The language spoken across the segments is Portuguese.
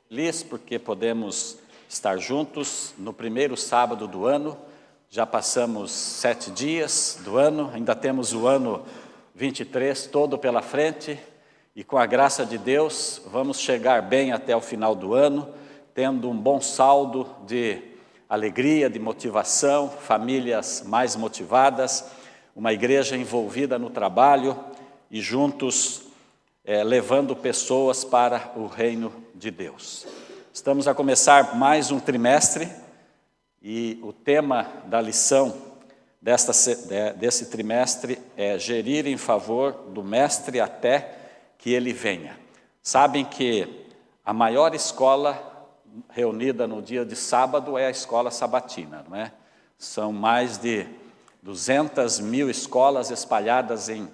feliz porque podemos estar juntos no primeiro sábado do ano. Já passamos 7 dias do ano, ainda temos o ano 23 todo pela frente e com a graça de Deus vamos chegar bem até o final do ano, tendo um bom saldo de alegria, de motivação, famílias mais motivadas, uma igreja envolvida no trabalho e juntos levando pessoas para o reino de Deus. Estamos a começar mais um trimestre e o tema da lição desse trimestre é gerir em favor do mestre até que ele venha. Sabem que a maior escola reunida no dia de sábado é a escola sabatina, não é? São mais de 200 mil escolas espalhadas em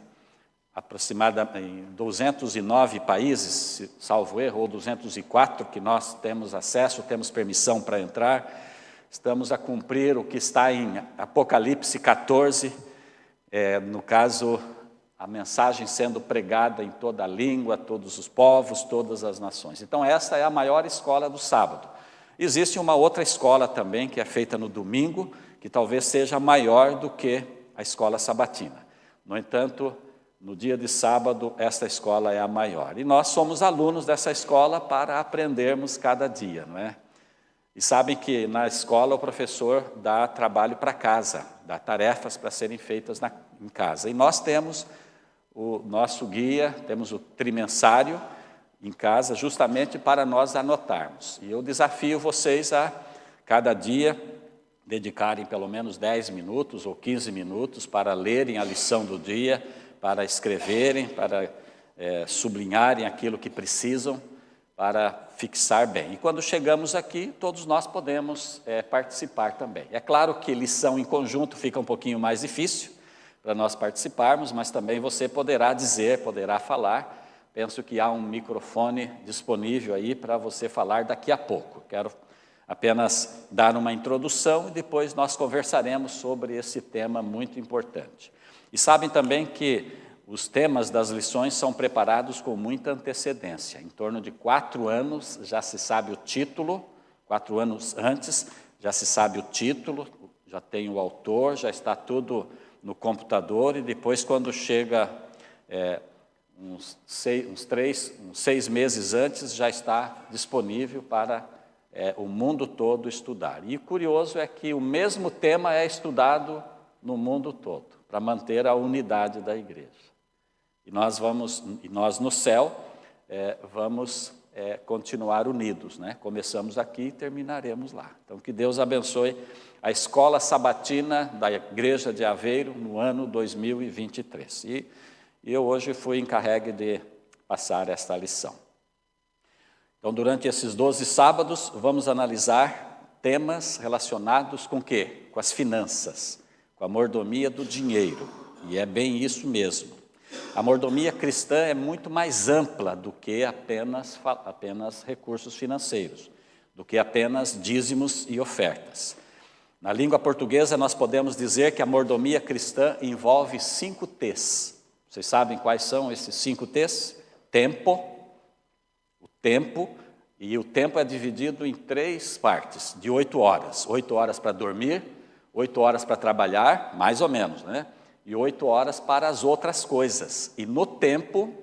aproximadamente 209 países, salvo erro, ou 204 que nós temos acesso, temos permissão para entrar. Estamos a cumprir o que está em Apocalipse 14, no caso, a mensagem sendo pregada em toda a língua, todos os povos, todas as nações. Então, essa é a maior escola do sábado. Existe uma outra escola também, que é feita no domingo, que talvez seja maior do que a escola sabatina. No entanto, no dia de sábado, esta escola é a maior. E nós somos alunos dessa escola para aprendermos cada dia, não é? E sabem que na escola o professor dá trabalho para casa, dá tarefas para serem feitas em casa. E nós temos o nosso guia, temos o trimensário em casa, justamente para nós anotarmos. E eu desafio vocês a, cada dia, dedicarem pelo menos 10 minutos ou 15 minutos para lerem a lição do dia, para escreverem, para sublinharem aquilo que precisam, para fixar bem. E quando chegamos aqui, todos nós podemos participar também. É claro que lição em conjunto fica um pouquinho mais difícil para nós participarmos, mas também você poderá dizer, poderá falar. Penso que há um microfone disponível aí para você falar daqui a pouco. Quero apenas dar uma introdução e depois nós conversaremos sobre esse tema muito importante. E sabem também que os temas das lições são preparados com muita antecedência. Em torno de 4 anos já se sabe o título, 4 anos antes já se sabe o título, já tem o autor, já está tudo no computador e depois quando chega uns 6 meses antes já está disponível para o mundo todo estudar. E o curioso é que o mesmo tema é estudado no mundo todo, para manter a unidade da igreja. E nós no céu vamos continuar unidos, né? Começamos aqui e terminaremos lá. Então, que Deus abençoe a escola sabatina da igreja de Aveiro no ano 2023. E eu hoje fui encarregue de passar esta lição. Então, durante esses 12 sábados, vamos analisar temas relacionados com o quê? Com as finanças, com a mordomia do dinheiro. E é bem isso mesmo. A mordomia cristã é muito mais ampla do que apenas recursos financeiros, do que apenas dízimos e ofertas. Na língua portuguesa, nós podemos dizer que a mordomia cristã envolve 5 T's. Vocês sabem quais são esses 5 T's? Tempo, e o tempo é dividido em 3 partes, de 8 horas. 8 horas para dormir, 8 horas para trabalhar, mais ou menos, né? E 8 horas para as outras coisas. E no tempo,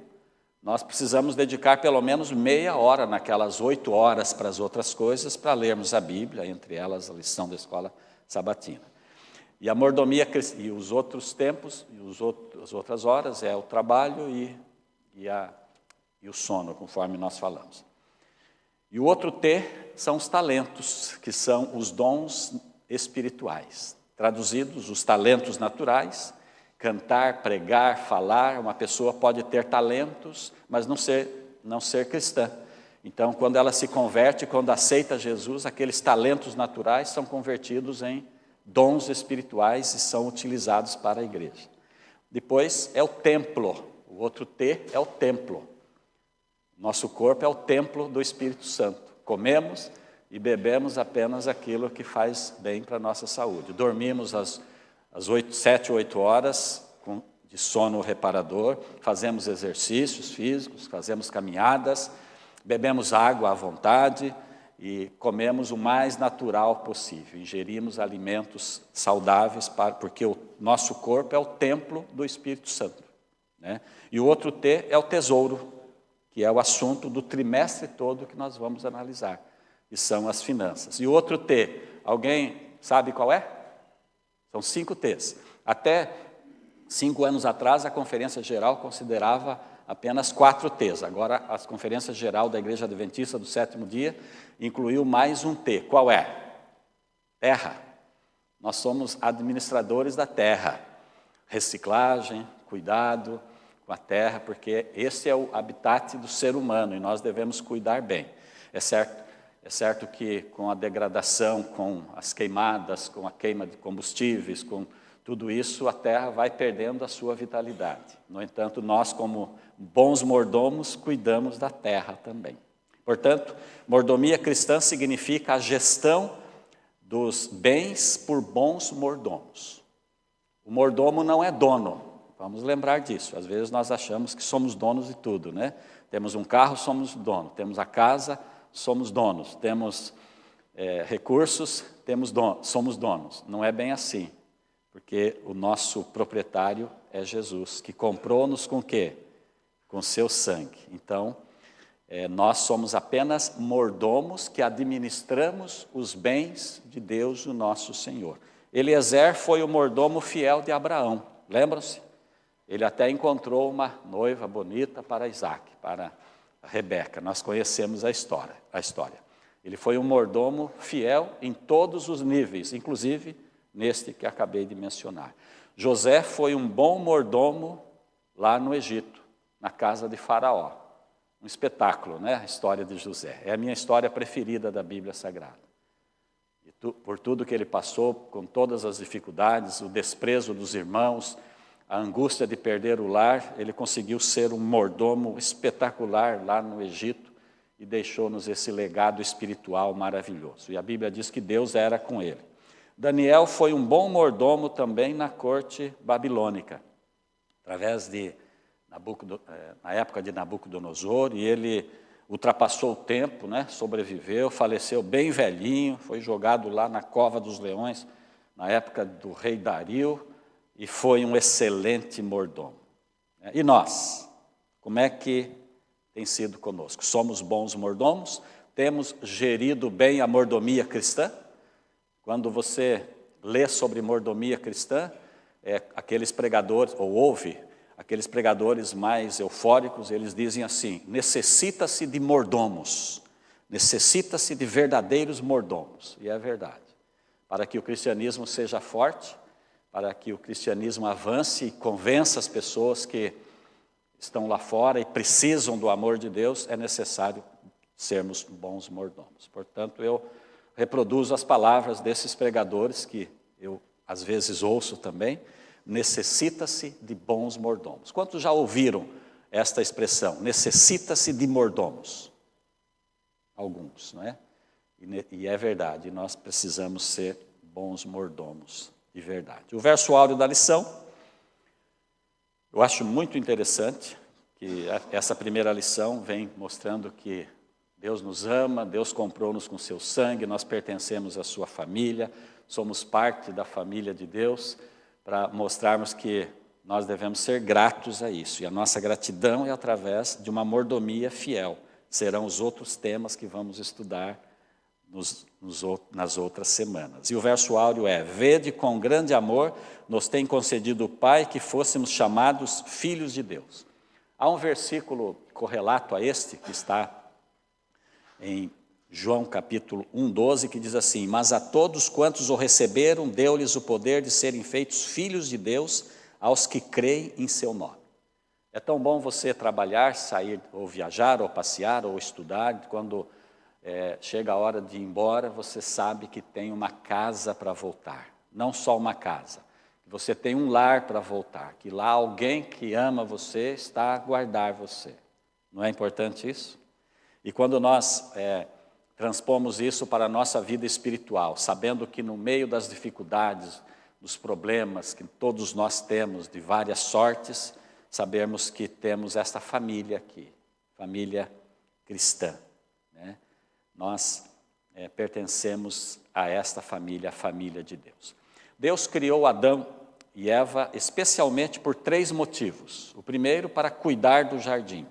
nós precisamos dedicar pelo menos meia hora naquelas 8 horas para as outras coisas, para lermos a Bíblia, entre elas a lição da escola sabatina. E a mordomia, e os outros tempos, e as outras horas, é o trabalho e o sono, conforme nós falamos. E o outro T são os talentos, que são os dons espirituais. Traduzidos, os talentos naturais, cantar, pregar, falar. Uma pessoa pode ter talentos, mas não ser cristã. Então, quando ela se converte, quando aceita Jesus, aqueles talentos naturais são convertidos em dons espirituais e são utilizados para a igreja. Depois é o templo. O outro T é o templo. Nosso corpo é o templo do Espírito Santo. Comemos e bebemos apenas aquilo que faz bem para a nossa saúde. Dormimos às 7, 8 horas de sono reparador, fazemos exercícios físicos, fazemos caminhadas, bebemos água à vontade e comemos o mais natural possível. Ingerimos alimentos saudáveis, porque o nosso corpo é o templo do Espírito Santo, né? E o outro T é o tesouro, que é o assunto do trimestre todo que nós vamos analisar, que são as finanças. E o outro T, alguém sabe qual é? São 5 T's. Até 5 anos atrás, a Conferência Geral considerava apenas 4 T's. Agora, a Conferência Geral da Igreja Adventista do Sétimo Dia incluiu mais um T. Qual é? Terra. Nós somos administradores da terra. Reciclagem, cuidado com a terra, porque esse é o habitat do ser humano e nós devemos cuidar bem. É certo que com a degradação, com as queimadas, com a queima de combustíveis, com tudo isso, a terra vai perdendo a sua vitalidade. No entanto, nós, como bons mordomos, cuidamos da terra também. Portanto, mordomia cristã significa a gestão dos bens por bons mordomos. O mordomo não é dono. Vamos lembrar disso. Às vezes nós achamos que somos donos de tudo, né? Temos um carro, somos donos. Temos a casa, somos donos. Temos recursos, somos donos. Não é bem assim, porque o nosso proprietário é Jesus, que comprou-nos com o quê? Com seu sangue. Então, nós somos apenas mordomos que administramos os bens de Deus, o nosso Senhor. Eliezer foi o mordomo fiel de Abraão, lembram-se? Ele até encontrou uma noiva bonita para Isaac, para Rebeca. Nós conhecemos a história. Ele foi um mordomo fiel em todos os níveis, inclusive neste que acabei de mencionar. José foi um bom mordomo lá no Egito, na casa de Faraó. Um espetáculo, né? A história de José. É a minha história preferida da Bíblia Sagrada. Por tudo que ele passou, com todas as dificuldades, o desprezo dos irmãos, a angústia de perder o lar, ele conseguiu ser um mordomo espetacular lá no Egito e deixou-nos esse legado espiritual maravilhoso. E a Bíblia diz que Deus era com ele. Daniel foi um bom mordomo também na corte babilônica, através na época de Nabucodonosor, e ele ultrapassou o tempo, né, sobreviveu, faleceu bem velhinho, foi jogado lá na cova dos leões, na época do rei Dario, e foi um excelente mordomo. E nós? Como é que tem sido conosco? Somos bons mordomos? Temos gerido bem a mordomia cristã? Quando você lê sobre mordomia cristã, aqueles pregadores, ou ouve, aqueles pregadores mais eufóricos, eles dizem assim: necessita-se de mordomos, necessita-se de verdadeiros mordomos. E é verdade. Para que o cristianismo seja forte, para que o cristianismo avance e convença as pessoas que estão lá fora e precisam do amor de Deus, é necessário sermos bons mordomos. Portanto, eu reproduzo as palavras desses pregadores, que eu às vezes ouço também: necessita-se de bons mordomos. Quantos já ouviram esta expressão? Necessita-se de mordomos. Alguns, não é? E é verdade, nós precisamos ser bons mordomos de verdade. O verso áureo da lição, eu acho muito interessante, que essa primeira lição vem mostrando que Deus nos ama, Deus comprou-nos com seu sangue, nós pertencemos à sua família, somos parte da família de Deus, para mostrarmos que nós devemos ser gratos a isso. E a nossa gratidão é através de uma mordomia fiel. Serão os outros temas que vamos estudar nas outras semanas. E o verso áureo é: vede com grande amor nos tem concedido o Pai que fôssemos chamados filhos de Deus. Há um versículo correlato a este, que está em João capítulo 1:12, que diz assim: mas a todos quantos o receberam, deu-lhes o poder de serem feitos filhos de Deus, aos que creem em seu nome. É tão bom você trabalhar, sair, ou viajar, ou passear, ou estudar, quando chega a hora de ir embora, você sabe que tem uma casa para voltar. Não só uma casa, você tem um lar para voltar, que lá alguém que ama você está a guardar você. Não é importante isso? E quando nós transpomos isso para a nossa vida espiritual, sabendo que no meio das dificuldades, dos problemas que todos nós temos, de várias sortes, sabemos que temos esta família aqui, família cristã, né? Nós pertencemos a esta família, a família de Deus. Deus criou Adão e Eva especialmente por 3 motivos. O primeiro, para cuidar do jardim.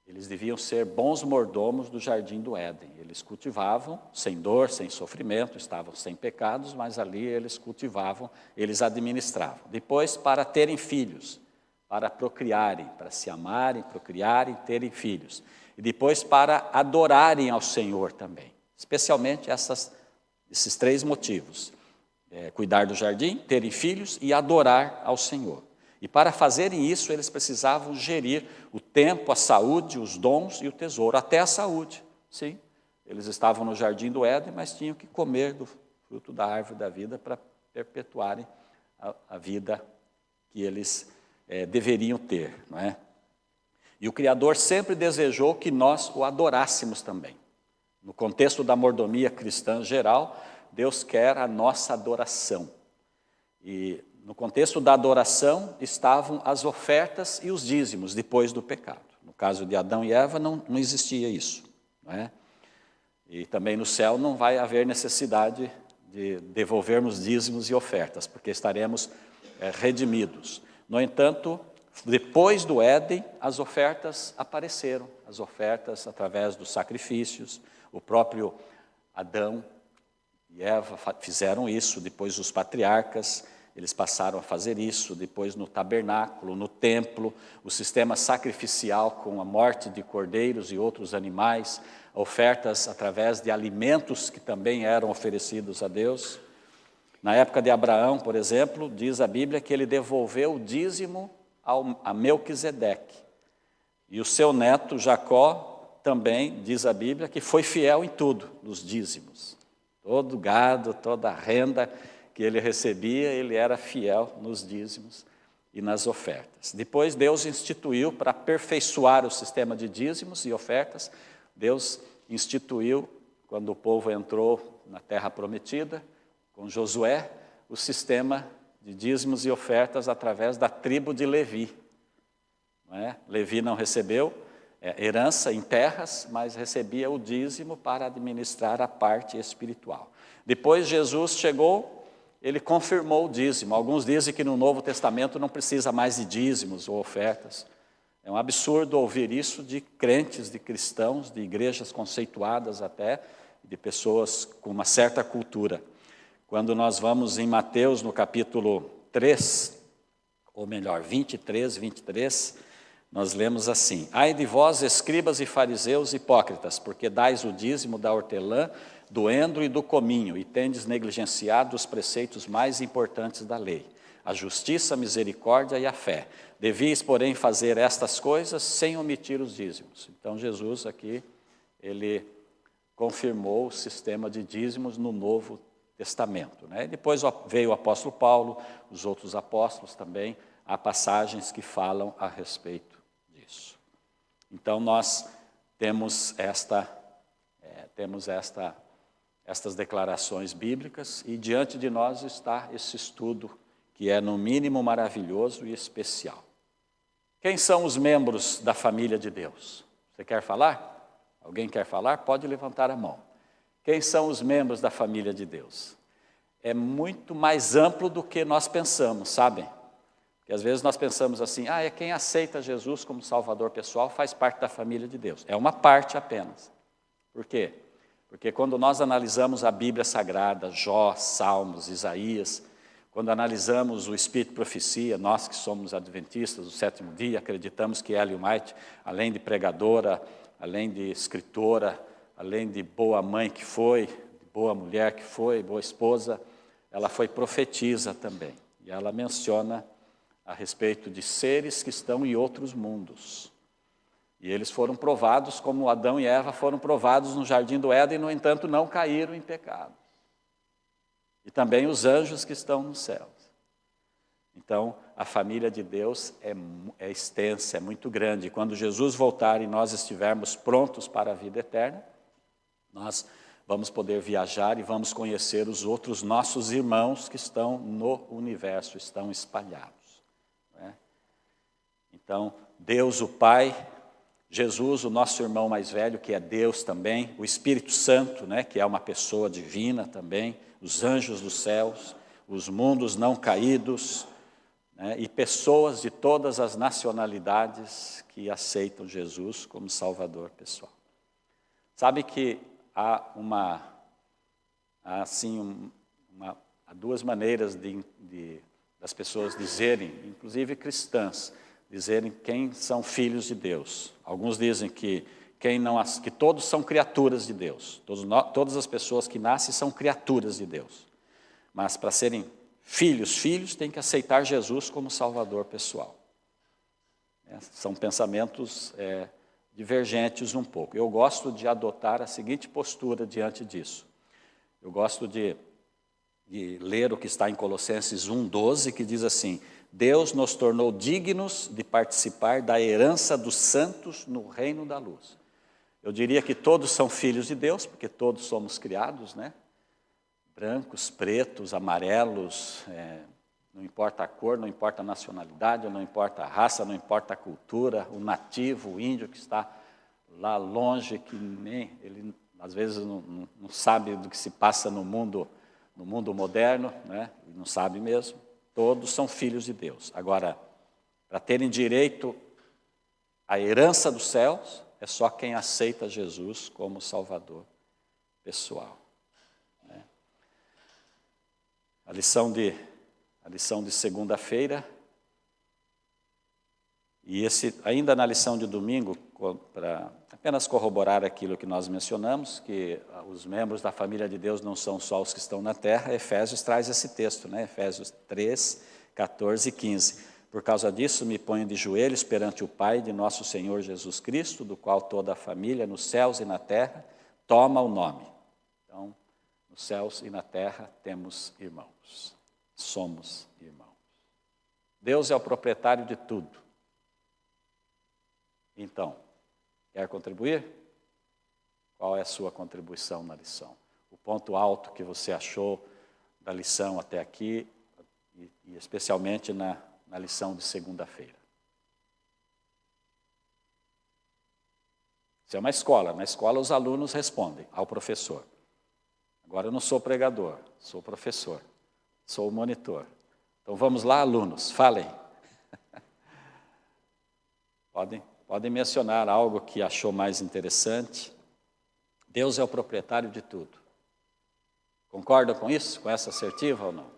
Eles deviam ser bons mordomos do jardim do Éden. Eles cultivavam sem dor, sem sofrimento, estavam sem pecados, mas ali eles cultivavam, eles administravam. Depois, para terem filhos, para procriarem, para se amarem, procriarem, terem filhos. E depois para adorarem ao Senhor também. Especialmente esses 3 motivos. Cuidar do jardim, terem filhos e adorar ao Senhor. E para fazerem isso, eles precisavam gerir o tempo, a saúde, os dons e o tesouro, até a saúde. Sim, eles estavam no jardim do Éden, mas tinham que comer do fruto da árvore da vida para perpetuarem a vida que eles deveriam ter, não é? E o Criador sempre desejou que nós o adorássemos também. No contexto da mordomia cristã geral, Deus quer a nossa adoração. E no contexto da adoração estavam as ofertas e os dízimos depois do pecado. No caso de Adão e Eva não existia isso, não é? E também no céu não vai haver necessidade de devolvermos dízimos e ofertas, porque estaremos redimidos. No entanto, depois do Éden, as ofertas apareceram, as ofertas através dos sacrifícios. O próprio Adão e Eva fizeram isso, depois os patriarcas, eles passaram a fazer isso, depois no tabernáculo, no templo, o sistema sacrificial com a morte de cordeiros e outros animais, ofertas através de alimentos que também eram oferecidos a Deus. Na época de Abraão, por exemplo, diz a Bíblia que ele devolveu o dízimo a Melquisedeque. E o seu neto Jacó também, diz a Bíblia, que foi fiel em tudo, nos dízimos. Todo gado, toda a renda que ele recebia, ele era fiel nos dízimos e nas ofertas. Depois Deus instituiu, para aperfeiçoar o sistema de dízimos e ofertas, Deus instituiu, quando o povo entrou na terra prometida, com Josué, o sistema de dízimos e ofertas através da tribo de Levi. Não é? Levi não recebeu herança em terras, mas recebia o dízimo para administrar a parte espiritual. Depois Jesus chegou, ele confirmou o dízimo. Alguns dizem que no Novo Testamento não precisa mais de dízimos ou ofertas. É um absurdo ouvir isso de crentes, de cristãos, de igrejas conceituadas até, de pessoas com uma certa cultura. Quando nós vamos em Mateus, no capítulo 3, ou melhor, 23, nós lemos assim: Ai de vós, escribas e fariseus hipócritas, porque dais o dízimo da hortelã, do endro e do cominho, e tendes negligenciado os preceitos mais importantes da lei, a justiça, a misericórdia e a fé. Devíeis, porém, fazer estas coisas sem omitir os dízimos. Então Jesus aqui, ele confirmou o sistema de dízimos no Novo Testamento, né? Depois veio o apóstolo Paulo, os outros apóstolos também, há passagens que falam a respeito disso. Então nós temos estas declarações bíblicas e diante de nós está esse estudo que é no mínimo maravilhoso e especial. Quem são os membros da família de Deus? Você quer falar? Alguém quer falar? Pode levantar a mão. Quem são os membros da família de Deus? É muito mais amplo do que nós pensamos, sabem? Porque às vezes nós pensamos assim, é quem aceita Jesus como Salvador pessoal faz parte da família de Deus. É uma parte apenas. Por quê? Porque quando nós analisamos a Bíblia Sagrada, Jó, Salmos, Isaías, quando analisamos o Espírito de Profecia, nós que somos adventistas do sétimo dia, acreditamos que Ellen White, além de pregadora, além de escritora, além de boa mãe que foi, de boa mulher que foi, boa esposa, ela foi profetisa também. E ela menciona a respeito de seres que estão em outros mundos. E eles foram provados como Adão e Eva foram provados no jardim do Éden, no entanto não caíram em pecado. E também os anjos que estão nos céus. Então, a família de Deus é extensa, é muito grande. Quando Jesus voltar e nós estivermos prontos para a vida eterna, nós vamos poder viajar e vamos conhecer os outros nossos irmãos que estão no universo, estão espalhados. Né? Então, Deus o Pai Jesus, o nosso irmão mais velho, que é Deus também, o Espírito Santo, né, que é uma pessoa divina também, os anjos dos céus, os mundos não caídos, né, e pessoas de todas as nacionalidades que aceitam Jesus como Salvador pessoal. Sabe que há duas maneiras das pessoas dizerem, inclusive cristãs, dizerem quem são filhos de Deus. Alguns dizem que todos são criaturas de Deus. Todas as pessoas que nascem são criaturas de Deus. Mas para serem filhos têm que aceitar Jesus como Salvador pessoal. São pensamentos divergentes um pouco. Eu gosto de adotar a seguinte postura diante disso. Eu gosto de ler o que está em Colossenses 1:12, que diz assim: Deus nos tornou dignos de participar da herança dos santos no reino da luz. Eu diria que todos são filhos de Deus, porque todos somos criados, né? Brancos, pretos, amarelos, não importa a cor, não importa a nacionalidade, não importa a raça, não importa a cultura, o nativo, o índio que está lá longe, que nem ele às vezes não sabe do que se passa no mundo moderno, né? Não sabe mesmo. Todos são filhos de Deus. Agora, para terem direito à herança dos céus, é só quem aceita Jesus como Salvador pessoal. Né? A lição de segunda-feira, e ainda na lição de domingo, para apenas corroborar aquilo que nós mencionamos, que os membros da família de Deus não são só os que estão na terra, Efésios traz esse texto, né? Efésios 3, 14 e 15. Por causa disso, me ponho de joelhos perante o Pai de nosso Senhor Jesus Cristo, do qual toda a família, nos céus e na terra, toma o nome. Então, nos céus e na terra temos irmãos. Somos irmãos. Deus é o proprietário de tudo. Então, quer contribuir? Qual é a sua contribuição na lição? O ponto alto que você achou da lição até aqui, e especialmente na lição de segunda-feira. Isso é uma escola. Na escola os alunos respondem ao professor. Agora eu não sou pregador, sou professor, sou o monitor. Então vamos lá, alunos, falem. Podem mencionar algo que achou mais interessante. Deus é o proprietário de tudo. Concorda com isso? Com essa assertiva ou não?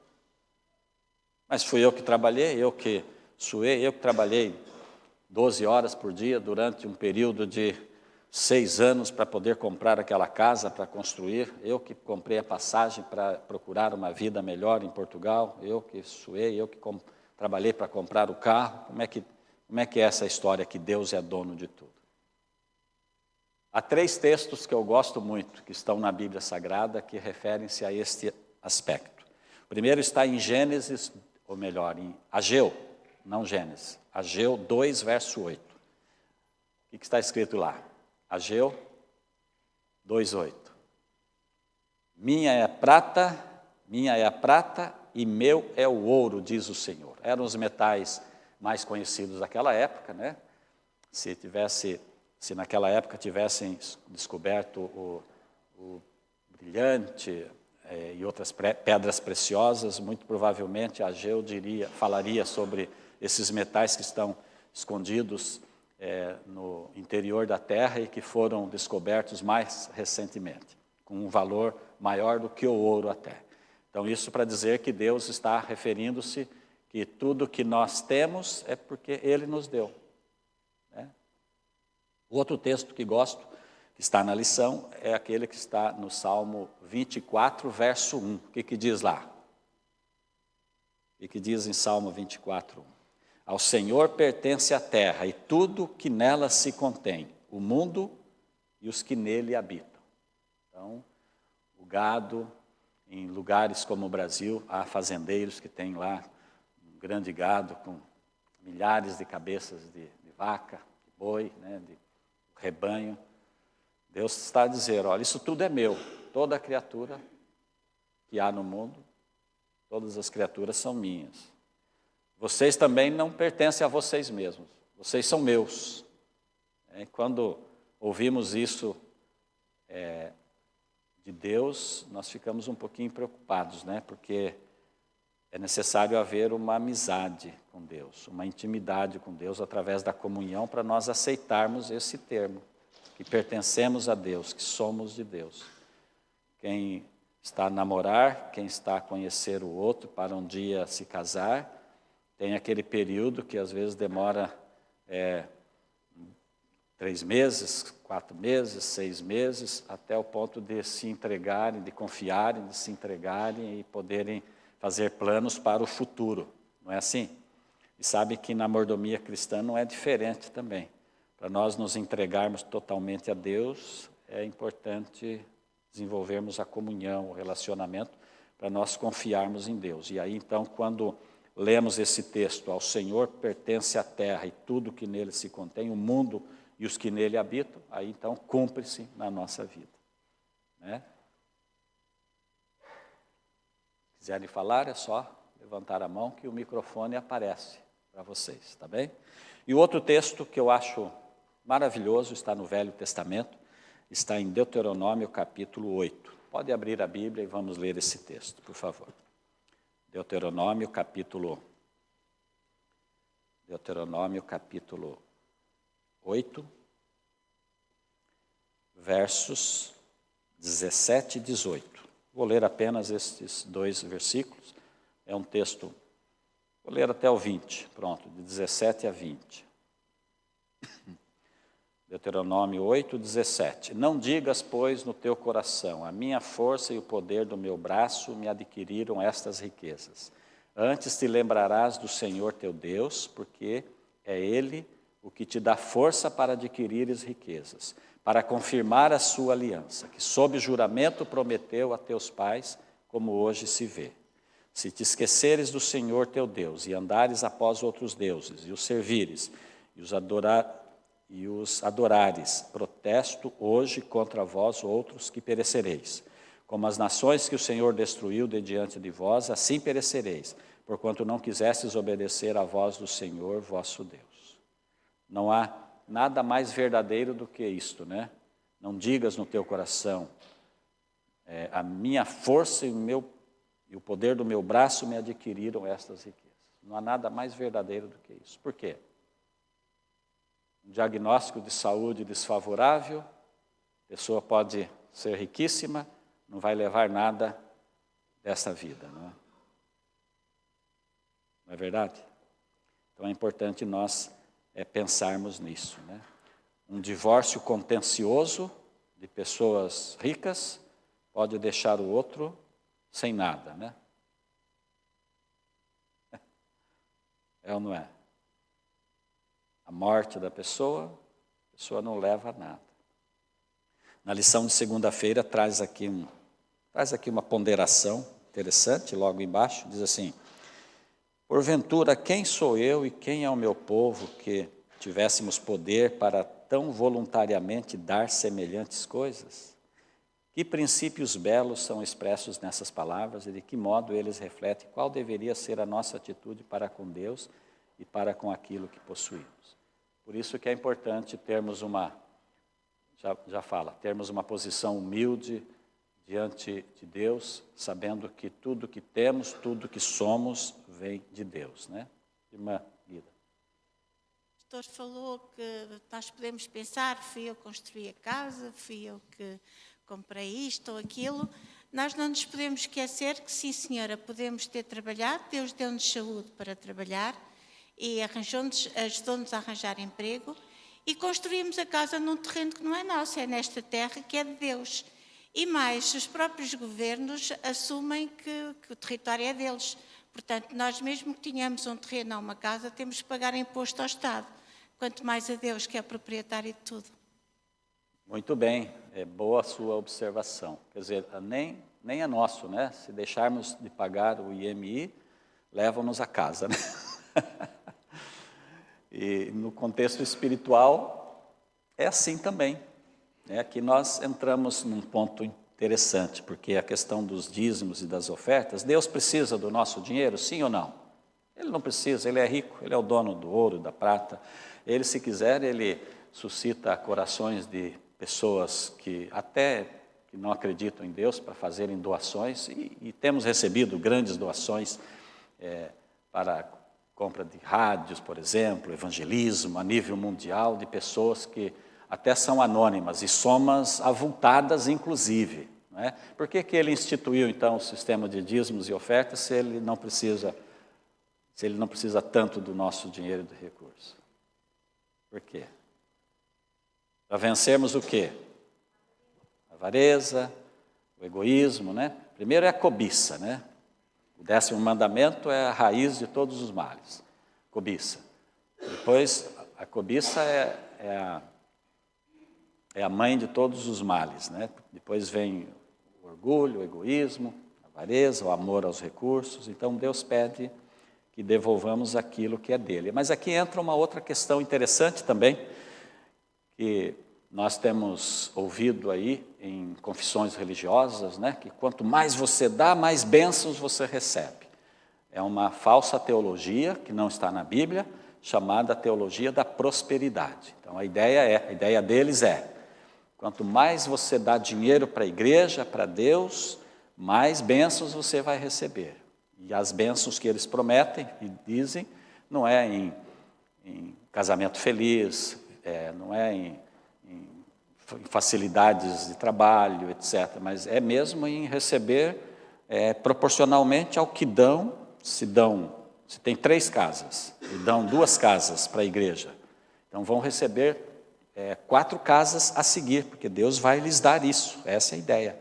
Mas fui eu que trabalhei, eu que suei, eu que trabalhei 12 horas por dia durante um período de 6 anos para poder comprar aquela casa, para construir. Eu que comprei a passagem para procurar uma vida melhor em Portugal. Eu que suei, eu que trabalhei para comprar o carro. Como é que é essa história que Deus é dono de tudo? Há 3 textos que eu gosto muito, que estão na Bíblia Sagrada, que referem-se a este aspecto. O primeiro está em Gênesis, ou melhor, em Ageu, não Gênesis. Ageu 2, verso 8. O que está escrito lá? Ageu 2:8. Minha é a prata e meu é o ouro, diz o Senhor. Eram os metais mais conhecidos daquela época, né? Se naquela época tivessem descoberto o brilhante e outras pedras preciosas, muito provavelmente Ageu falaria sobre esses metais que estão escondidos no interior da terra e que foram descobertos mais recentemente, com um valor maior do que o ouro até. Então, isso para dizer que Deus está referindo-se que tudo que nós temos é porque Ele nos deu. Né? O outro texto que gosto, que está na lição, é aquele que está no Salmo 24, verso 1. O que diz lá? O que diz em Salmo 24, 1? Ao Senhor pertence a terra e tudo que nela se contém, o mundo e os que nele habitam. Então, o gado, em lugares como o Brasil, há fazendeiros que têm lá um grande gado com milhares de cabeças de vaca, de boi, né, de rebanho. Deus está a dizer, olha, isso tudo é meu, toda criatura que há no mundo, todas as criaturas são minhas. Vocês também não pertencem a vocês mesmos, vocês são meus. Quando ouvimos isso de Deus, nós ficamos um pouquinho preocupados, né? Porque é necessário haver uma amizade com Deus, uma intimidade com Deus através da comunhão para nós aceitarmos esse termo, que pertencemos a Deus, que somos de Deus. Quem está a namorar, quem está a conhecer o outro para um dia se casar, tem aquele período que às vezes demora 3 meses, 4 meses, 6 meses, até o ponto de se entregarem, de confiarem, de se entregarem e poderem fazer planos para o futuro, não é assim? E sabe que na mordomia cristã não é diferente também. Para nós nos entregarmos totalmente a Deus, é importante desenvolvermos a comunhão, o relacionamento, para nós confiarmos em Deus. E aí, então, quando lemos esse texto, ao Senhor pertence a terra e tudo que nele se contém, o mundo e os que nele habitam, aí então cumpre-se na nossa vida, né? Quiserem falar, é só levantar a mão que o microfone aparece para vocês, tá bem? E o outro texto que eu acho maravilhoso está no Velho Testamento, está em Deuteronômio capítulo 8. Pode abrir a Bíblia e vamos ler esse texto, por favor. Deuteronômio capítulo 8, versos 17 e 18. Vou ler apenas estes 2 versículos. É um texto, vou ler até o 20, pronto, de 17 a 20. Deuteronômio 8, 17. Não digas, pois, no teu coração, a minha força e o poder do meu braço me adquiriram estas riquezas. Antes te lembrarás do Senhor teu Deus, porque é Ele o que te dá força para adquirires riquezas, para confirmar a sua aliança, que sob juramento prometeu a teus pais, como hoje se vê. Se te esqueceres do Senhor teu Deus e andares após outros deuses, e os servires, e os adorares, protesto hoje contra vós outros que perecereis. Como as nações que o Senhor destruiu de diante de vós, assim perecereis, porquanto não quisestes obedecer à voz do Senhor vosso Deus. Não há nada mais verdadeiro do que isto, né? Não digas no teu coração, a minha força e o poder do meu braço me adquiriram estas riquezas. Não há nada mais verdadeiro do que isso. Por quê? Um diagnóstico de saúde desfavorável, a pessoa pode ser riquíssima, não vai levar nada dessa vida, não é? Não é verdade? Então é importante nós pensarmos nisso, né? Um divórcio contencioso de pessoas ricas pode deixar o outro sem nada, né? É ou não é? A morte da pessoa, a pessoa não leva a nada. Na lição de segunda-feira traz aqui uma ponderação interessante, logo embaixo, diz assim: porventura, quem sou eu e quem é o meu povo que tivéssemos poder para tão voluntariamente dar semelhantes coisas? Que princípios belos são expressos nessas palavras e de que modo eles refletem qual deveria ser a nossa atitude para com Deus e para com aquilo que possuímos. Por isso que é importante termos termos uma posição humilde diante de Deus, sabendo que tudo que temos, tudo que somos, vem de Deus, né? Irmã Guida. O pastor falou que nós podemos pensar, fui eu que construí a casa, fui eu que comprei isto ou aquilo. Nós não nos podemos esquecer que, sim senhora, podemos ter trabalhado, Deus deu-nos saúde para trabalhar e ajudou-nos a arranjar emprego e construímos a casa num terreno que não é nosso, é nesta terra que é de Deus. E mais, os próprios governos assumem que o território é deles. Portanto, nós mesmo que tenhamos um terreno ou uma casa, temos que pagar imposto ao Estado. Quanto mais a Deus, que é proprietário de tudo. Muito bem, é boa a sua observação. Quer dizer, nem é nosso, né? Se deixarmos de pagar o IMI, levam-nos a casa, né? E no contexto espiritual, é assim também. Aqui nós entramos num ponto interessante, porque a questão dos dízimos e das ofertas, Deus precisa do nosso dinheiro, sim ou não? Ele não precisa, Ele é rico, Ele é o dono do ouro, da prata. Ele, se quiser, Ele suscita corações de pessoas que até que não acreditam em Deus para fazerem doações, e temos recebido grandes doações para compra de rádios, por exemplo, evangelismo a nível mundial, de pessoas que até são anônimas e somas avultadas, inclusive. Não é? Por que ele instituiu, então, o sistema de dízimos e ofertas se ele não precisa tanto do nosso dinheiro e do recurso? Por quê? Para vencermos o quê? A avareza, o egoísmo, né? Primeiro é a cobiça, né? O 10º mandamento é a raiz de todos os males, cobiça. Depois, a cobiça é a mãe de todos os males, né? Depois vem o orgulho, o egoísmo, a avareza, o amor aos recursos. Então, Deus pede que devolvamos aquilo que é dele. Mas aqui entra uma outra questão interessante também, que nós temos ouvido aí em confissões religiosas, né? Que quanto mais você dá, mais bênçãos você recebe. É uma falsa teologia, que não está na Bíblia, chamada teologia da prosperidade. Então, a ideia deles é, quanto mais você dá dinheiro para a igreja, para Deus, mais bênçãos você vai receber. E as bênçãos que eles prometem e dizem, não é em casamento feliz, não é em facilidades de trabalho, etc., mas é mesmo em receber proporcionalmente ao que dão. Se tem 3 casas, e dão 2 casas para a igreja, então vão receber 4 casas a seguir, porque Deus vai lhes dar isso. Essa é a ideia,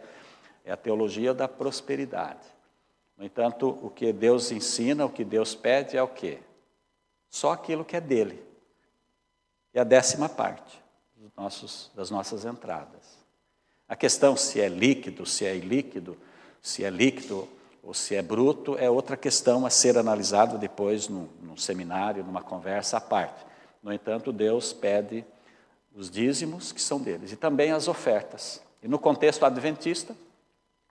é a teologia da prosperidade. No entanto, o que Deus ensina, o que Deus pede é o quê? Só aquilo que é dele, e a 10ª parte das nossas entradas. A questão se é líquido, se é ilíquido, se é líquido ou se é bruto, é outra questão a ser analisada depois num seminário, numa conversa à parte. No entanto, Deus pede os dízimos que são deles, e também as ofertas. E no contexto adventista,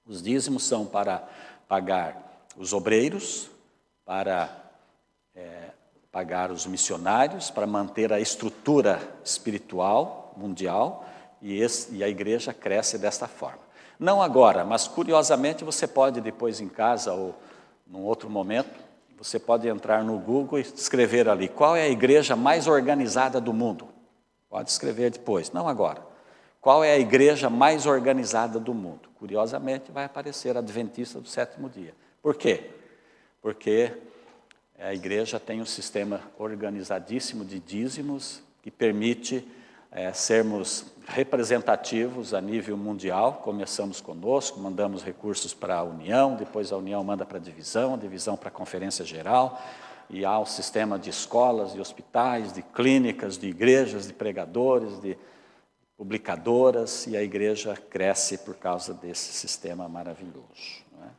os dízimos são para pagar os obreiros, para pagar os missionários, para manter a estrutura espiritual mundial, e a igreja cresce desta forma. Não agora, mas curiosamente você pode depois em casa ou num outro momento, você pode entrar no Google e escrever ali, qual é a igreja mais organizada do mundo? Pode escrever depois, não agora. Qual é a igreja mais organizada do mundo? Curiosamente vai aparecer a Adventista do 7º dia. Por quê? Porque a igreja tem um sistema organizadíssimo de dízimos que permite sermos representativos a nível mundial. Começamos conosco, mandamos recursos para a União, depois a União manda para a divisão para a Conferência Geral, e há o sistema de escolas, de hospitais, de clínicas, de igrejas, de pregadores, de publicadoras, e a igreja cresce por causa desse sistema maravilhoso. Não é?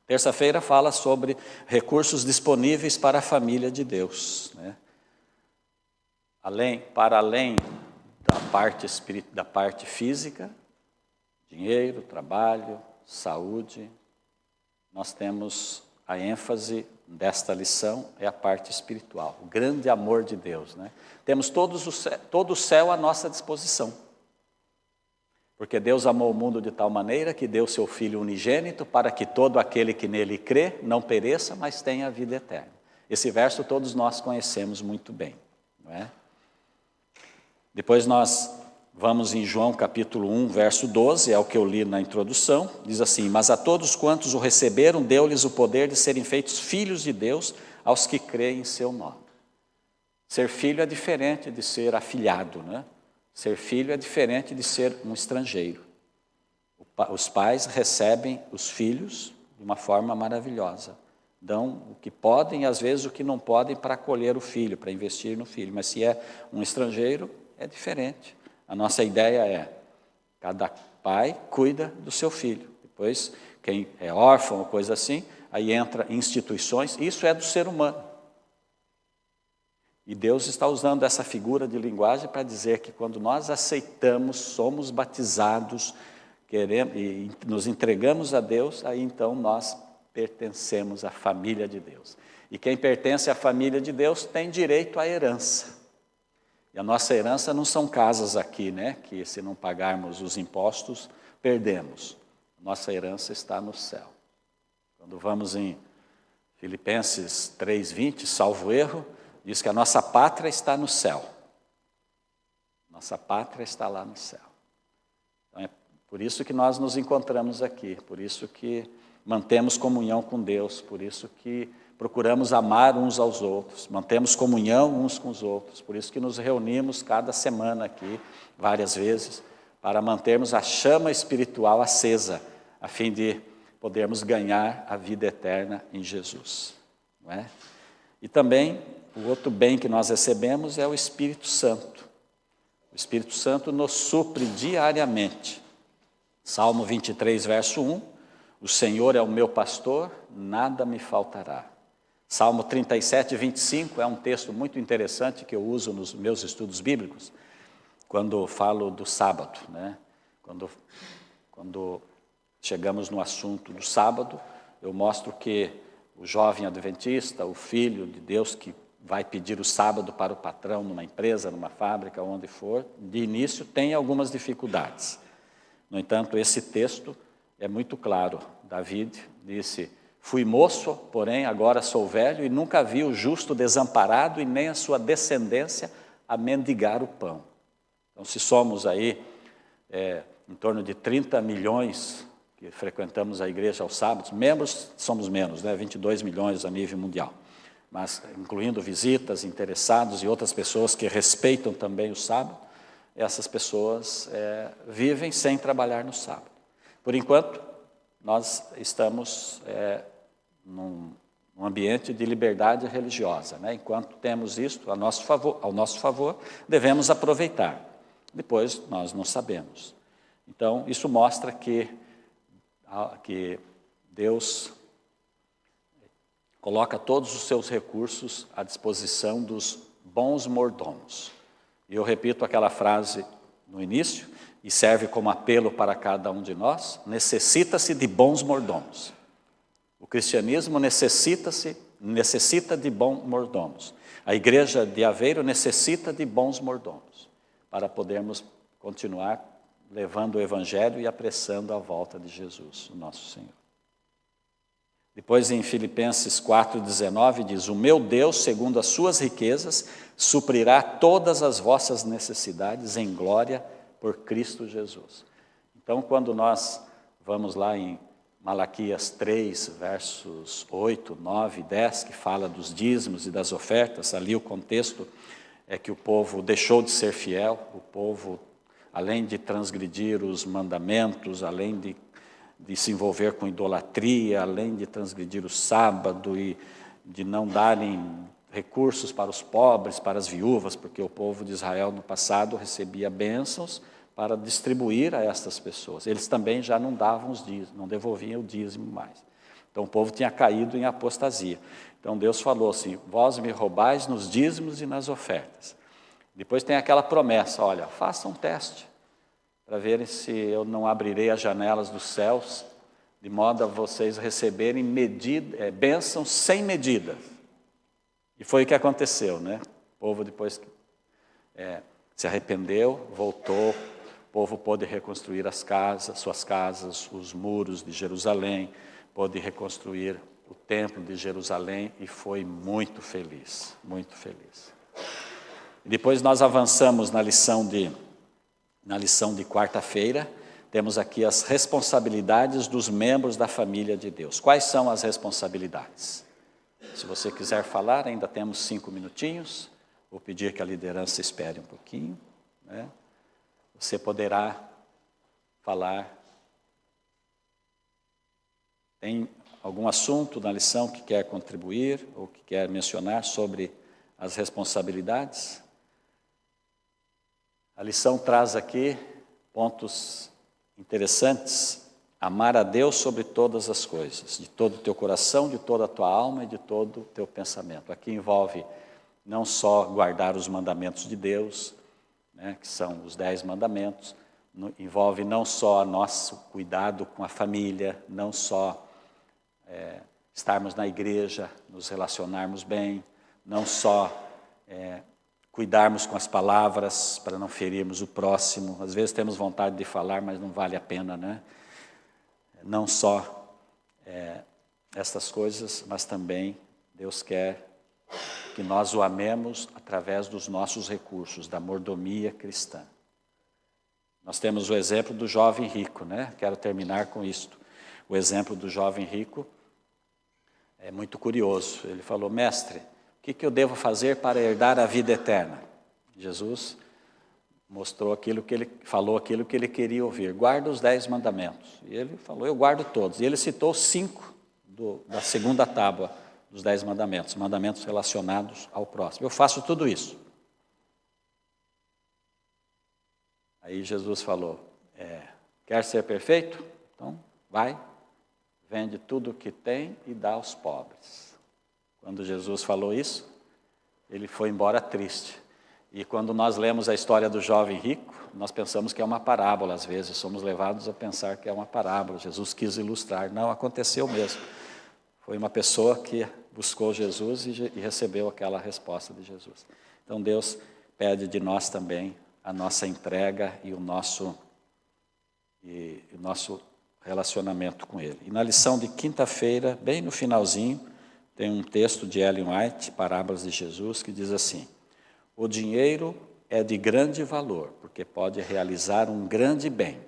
Terça-feira fala sobre recursos disponíveis para a família de Deus, né? Para além da parte física, dinheiro, trabalho, saúde, nós temos a ênfase desta lição, é a parte espiritual, o grande amor de Deus, né? Temos todo o céu à nossa disposição, porque Deus amou o mundo de tal maneira que deu seu Filho unigênito para que todo aquele que nele crê não pereça, mas tenha a vida eterna. Esse verso todos nós conhecemos muito bem, não é? Depois nós vamos em João capítulo 1, verso 12, é o que eu li na introdução, diz assim, mas a todos quantos o receberam, deu-lhes o poder de serem feitos filhos de Deus, aos que creem em seu nome. Ser filho é diferente de ser afilhado, né? Ser filho é diferente de ser um estrangeiro. Os pais recebem os filhos de uma forma maravilhosa. Dão o que podem e às vezes o que não podem para acolher o filho, para investir no filho. Mas se é um estrangeiro, é diferente. A nossa ideia é, cada pai cuida do seu filho. Depois, quem é órfão ou coisa assim, aí entra instituições, isso é do ser humano. E Deus está usando essa figura de linguagem para dizer que quando nós aceitamos, somos batizados, queremos, e nos entregamos a Deus, aí então nós pertencemos à família de Deus. E quem pertence à família de Deus tem direito à herança. E a nossa herança não são casas aqui, né? Que se não pagarmos os impostos, perdemos. Nossa herança está no céu. Quando vamos em Filipenses 3:20, salvo erro, diz que a nossa pátria está no céu. Nossa pátria está lá no céu. Então é por isso que nós nos encontramos aqui, por isso que mantemos comunhão com Deus, por isso que procuramos amar uns aos outros, mantemos comunhão uns com os outros, por isso que nos reunimos cada semana aqui, várias vezes, para mantermos a chama espiritual acesa, a fim de podermos ganhar a vida eterna em Jesus. Não é? E também, o outro bem que nós recebemos é o Espírito Santo. O Espírito Santo nos supre diariamente. Salmo 23, verso 1, o Senhor é o meu pastor, nada me faltará. Salmo 37, 25 é um texto muito interessante que eu uso nos meus estudos bíblicos, quando falo do sábado, né? Quando chegamos no assunto do sábado, eu mostro que o jovem adventista, o filho de Deus que vai pedir o sábado para o patrão numa empresa, numa fábrica, onde for, de início tem algumas dificuldades. No entanto, esse texto é muito claro. David disse, fui moço, porém agora sou velho e nunca vi o justo desamparado e nem a sua descendência a mendigar o pão. Então, se somos aí em torno de 30 milhões que frequentamos a igreja aos sábados, membros somos menos, né? 22 milhões a nível mundial, mas incluindo visitas, interessados e outras pessoas que respeitam também o sábado, essas pessoas vivem sem trabalhar no sábado. Por enquanto, nós estamos num ambiente de liberdade religiosa, né? Enquanto temos isto ao nosso favor, devemos aproveitar. Depois, nós não sabemos. Então, isso mostra que Deus coloca todos os seus recursos à disposição dos bons mordomos. E eu repito aquela frase no início, e serve como apelo para cada um de nós, necessita-se de bons mordomos. O cristianismo necessita de bons mordomos. A igreja de Aveiro necessita de bons mordomos, para podermos continuar levando o evangelho e apressando a volta de Jesus, o nosso Senhor. Depois em Filipenses 4,19 diz, o meu Deus, segundo as suas riquezas, suprirá todas as vossas necessidades em glória por Cristo Jesus. Então, quando nós vamos lá em Malaquias 3, versos 8, 9 e 10, que fala dos dízimos e das ofertas, ali o contexto é que o povo deixou de ser fiel, o povo, além de transgredir os mandamentos, além de se envolver com idolatria, além de transgredir o sábado e de não darem recursos para os pobres, para as viúvas, porque o povo de Israel no passado recebia bênçãos para distribuir a estas pessoas. Eles também já não davam os dízimos, não devolviam o dízimo mais. Então o povo tinha caído em apostasia. Então Deus falou assim, vós me roubais nos dízimos e nas ofertas. Depois tem aquela promessa, olha, faça um teste, para verem se eu não abrirei as janelas dos céus, de modo a vocês receberem bênçãos sem medida. E foi o que aconteceu, né? O povo depois se arrependeu, voltou, o povo pôde reconstruir suas casas, os muros de Jerusalém, pôde reconstruir o templo de Jerusalém e foi muito feliz, muito feliz. E depois nós avançamos na lição de quarta-feira, temos aqui as responsabilidades dos membros da família de Deus. Quais são as responsabilidades? Se você quiser falar, ainda temos 5 minutinhos. Vou pedir que a liderança espere um pouquinho, né? Você poderá falar. Tem algum assunto na lição que quer contribuir ou que quer mencionar sobre as responsabilidades? A lição traz aqui pontos interessantes. Amar a Deus sobre todas as coisas, de todo o teu coração, de toda a tua alma e de todo o teu pensamento. Aqui envolve não só guardar os mandamentos de Deus, né, que são os 10 mandamentos, envolve não só nosso cuidado com a família, não só estarmos na igreja, nos relacionarmos bem, não só cuidarmos com as palavras para não ferirmos o próximo. Às vezes temos vontade de falar, mas não vale a pena, né? Não só essas coisas, mas também Deus quer que nós o amemos através dos nossos recursos, da mordomia cristã. Nós temos o exemplo do jovem rico, né? Quero terminar com isto. O exemplo do jovem rico é muito curioso. Ele falou: mestre, o que eu devo fazer para herdar a vida eterna? Jesus mostrou falou aquilo que ele queria ouvir. Guarda os 10 mandamentos. E ele falou: eu guardo todos. E ele citou 5 da segunda tábua dos 10 mandamentos, mandamentos relacionados ao próximo. Eu faço tudo isso. Aí Jesus falou: quer ser perfeito? Então vai, vende tudo o que tem e dá aos pobres. Quando Jesus falou isso, ele foi embora triste. E quando nós lemos a história do jovem rico, nós pensamos que é uma parábola, às vezes somos levados a pensar que é uma parábola. Jesus quis ilustrar. Não, aconteceu mesmo. Foi uma pessoa que buscou Jesus e recebeu aquela resposta de Jesus. Então Deus pede de nós também a nossa entrega e o nosso relacionamento com Ele. E na lição de quinta-feira, bem no finalzinho, tem um texto de Ellen White, Parábolas de Jesus, que diz assim: o dinheiro é de grande valor, porque pode realizar um grande bem.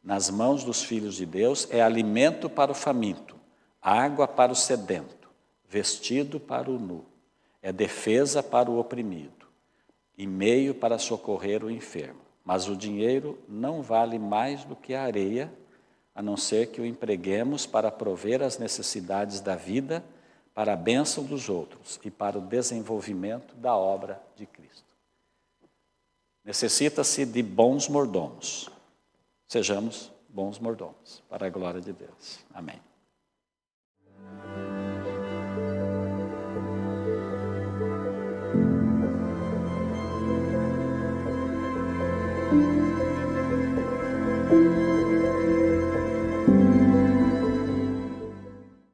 Nas mãos dos filhos de Deus é alimento para o faminto, água para o sedento, vestido para o nu, é defesa para o oprimido e meio para socorrer o enfermo. Mas o dinheiro não vale mais do que a areia, a não ser que o empreguemos para prover as necessidades da vida, para a bênção dos outros e para o desenvolvimento da obra de Cristo. Necessita-se de bons mordomos. Sejamos bons mordomos, para a glória de Deus. Amém.